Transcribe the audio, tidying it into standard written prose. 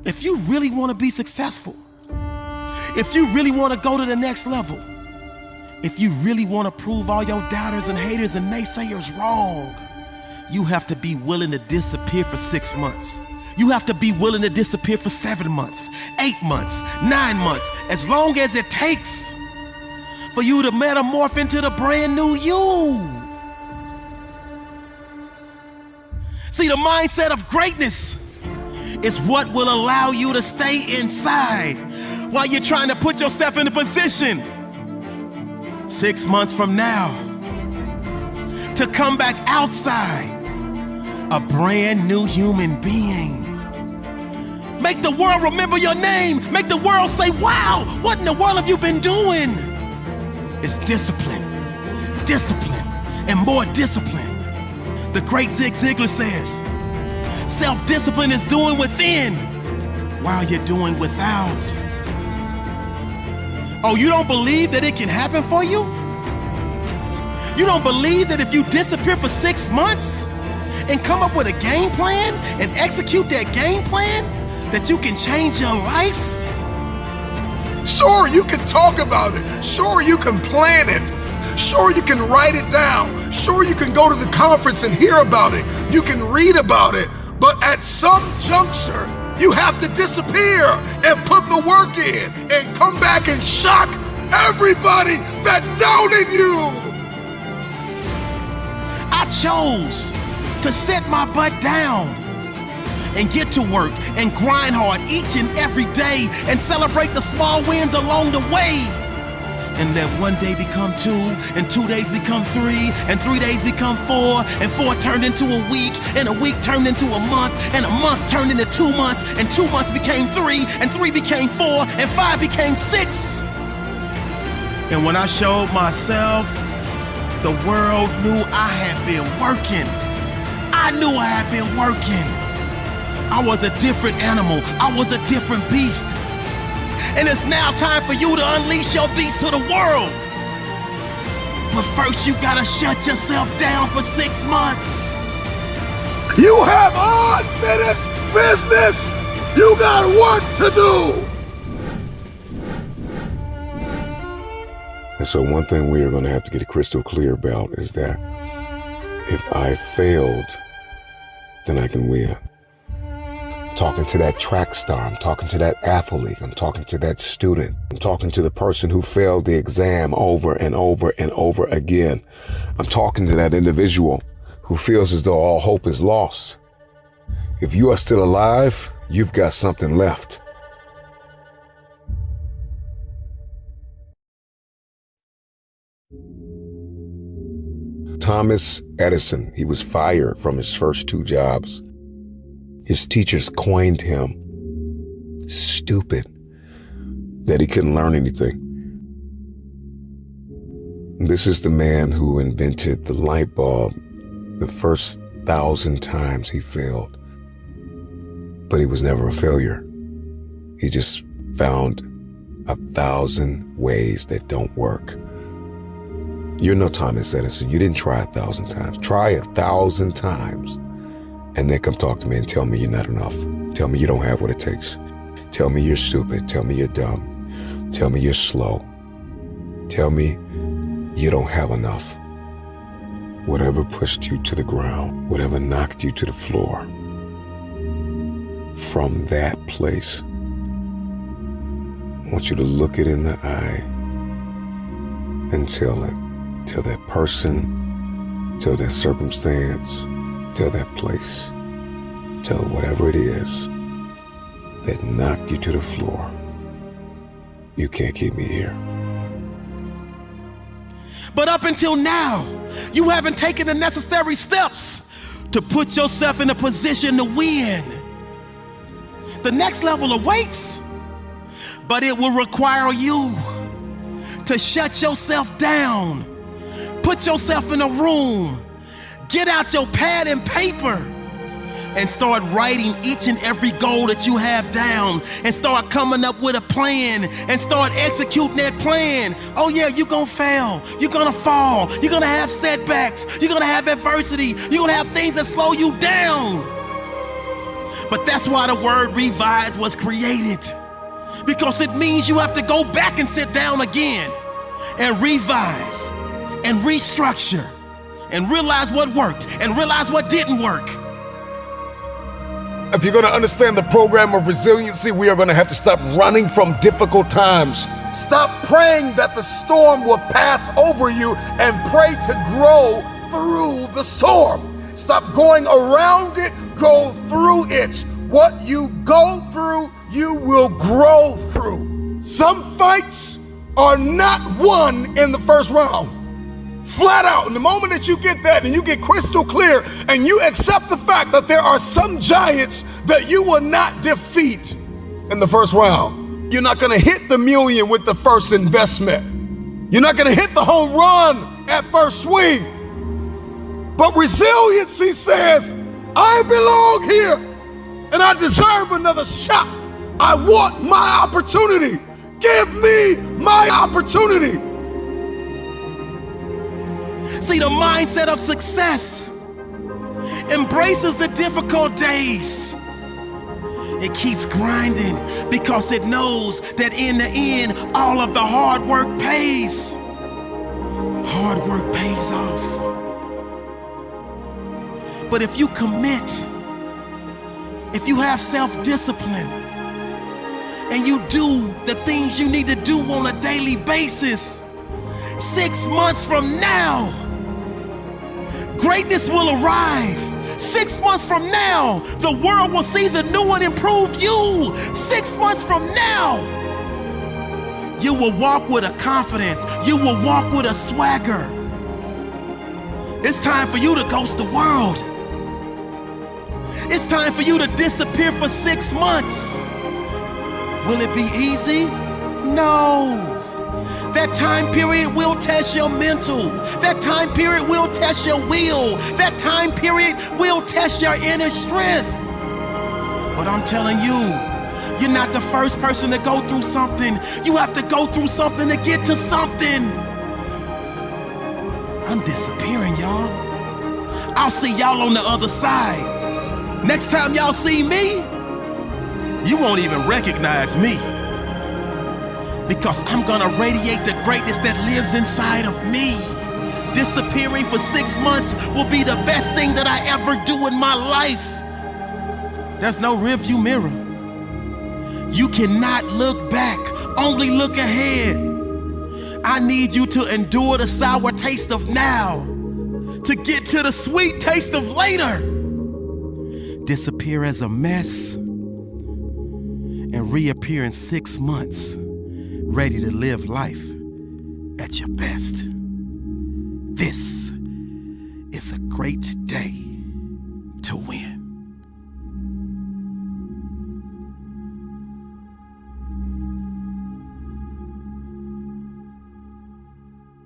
If you really want to be successful, if you really want to go to the next level, if you really want to prove all your doubters and haters and naysayers wrong, you have to be willing to disappear for 6 months. You have to be willing to disappear for 7 months, 8 months, 9 months, as long as it takes for you to metamorph into the brand new you. See, the mindset of greatness is what will allow you to stay inside while you're trying to put yourself in a position 6 months from now to come back outside a brand new human being. Make the world remember your name. Make the world say, wow, what in the world have you been doing? It's discipline, discipline, and more discipline. The great Zig Ziglar says, self-discipline is doing within while you're doing without. Oh, you don't believe that it can happen for you? You don't believe that if you disappear for 6 months and come up with a game plan and execute that game plan, that you can change your life? Sure, you can talk about it. Sure, you can plan it. Sure, you can write it down. Sure, you can go to the conference and hear about it. You can read about it. But at some juncture, you have to disappear and put the work in and come back and shock everybody that doubted you. I chose to sit my butt down and get to work and grind hard each and every day and celebrate the small wins along the way. And let one day become 2, and 2 days become 3, and 3 days become 4, and 4 turned into a week, and a week turned into a month, and a month turned into 2 months, and 2 months became 3, and 3 became 4, and 5 became 6. And when I showed myself, the world knew I had been working. I knew I had been working. I was a different animal. I was a different beast. And it's now time for you to unleash your beast to the world. But first you gotta shut yourself down for 6 months. You have unfinished business. You got work to do. And so one thing we are going to have to get crystal clear about is that if I failed, then I can win. I'm talking to that track star. I'm talking to that athlete. I'm talking to that student. I'm talking to the person who failed the exam over and over and over again. I'm talking to that individual who feels as though all hope is lost. If you are still alive, you've got something left. Thomas Edison, he was fired from his first 2 jobs. His teachers coined him stupid, that he couldn't learn anything. This is the man who invented the light bulb the first 1,000 times he failed. But he was never a failure. He just found 1,000 ways that don't work. You're no Thomas Edison. You didn't try 1,000 times. Try 1,000 times and then come talk to me and tell me you're not enough. Tell me you don't have what it takes. Tell me you're stupid. Tell me you're dumb. Tell me you're slow. Tell me you don't have enough. Whatever pushed you to the ground, whatever knocked you to the floor, from that place, I want you to look it in the eye and tell it. Tell that person, tell that circumstance, tell that place, tell whatever it is that knocked you to the floor, you can't keep me here. But up until now, you haven't taken the necessary steps to put yourself in a position to win. The next level awaits, but it will require you to shut yourself down. Put yourself in a room, get out your pad and paper, and start writing each and every goal that you have down, and start coming up with a plan and start executing that plan. Oh yeah, you're gonna fail, you're gonna fall, you're gonna have setbacks, you're gonna have adversity, you're gonna have things that slow you down. But that's That's why the word revise was created. Because it means you have to go back and sit down again and revise and restructure and realize what worked and realize what didn't work. If you're going to understand the program of resiliency, we are going to have to stop running from difficult times. Stop praying that the storm will pass over you and pray to grow through the storm. Stop going around it, go through it. What you go through, you will grow through. Some fights are not won in the first round. Flat out, in the moment that you get that and you get crystal clear and you accept the fact that there are some giants that you will not defeat in the first round. You're not gonna hit the million with the first investment. You're not gonna hit the home run at first swing. But resiliency says, I belong here and I deserve another shot. I want my opportunity. Give me my opportunity. See, the mindset of success embraces the difficult days. It keeps grinding because it knows that in the end, all of the hard work pays. Hard work pays off. But if you commit, if you have self-discipline, and you do the things you need to do on a daily basis, 6 months from now, greatness will arrive. 6 months from now, the world will see the new and improved you. 6 months from now, you will walk with a confidence. You will walk with a swagger. It's time for you to ghost the world. It's time for you to disappear for 6 months. Will it be easy? No. That time period will test your mental. That time period will test your will. That time period will test your inner strength. But I'm telling you, you're not the first person to go through something. You have to go through something to get to something. I'm disappearing, y'all. I'll see y'all on the other side. Next time y'all see me, you won't even recognize me. Because I'm gonna radiate the greatness that lives inside of me. Disappearing for 6 months will be the best thing that I ever do in my life. There's no rearview mirror. You cannot look back, only look ahead. I need you to endure the sour taste of now to get to the sweet taste of later. Disappear as a mess and reappear in 6 months, ready to live life at your best. This is a great day.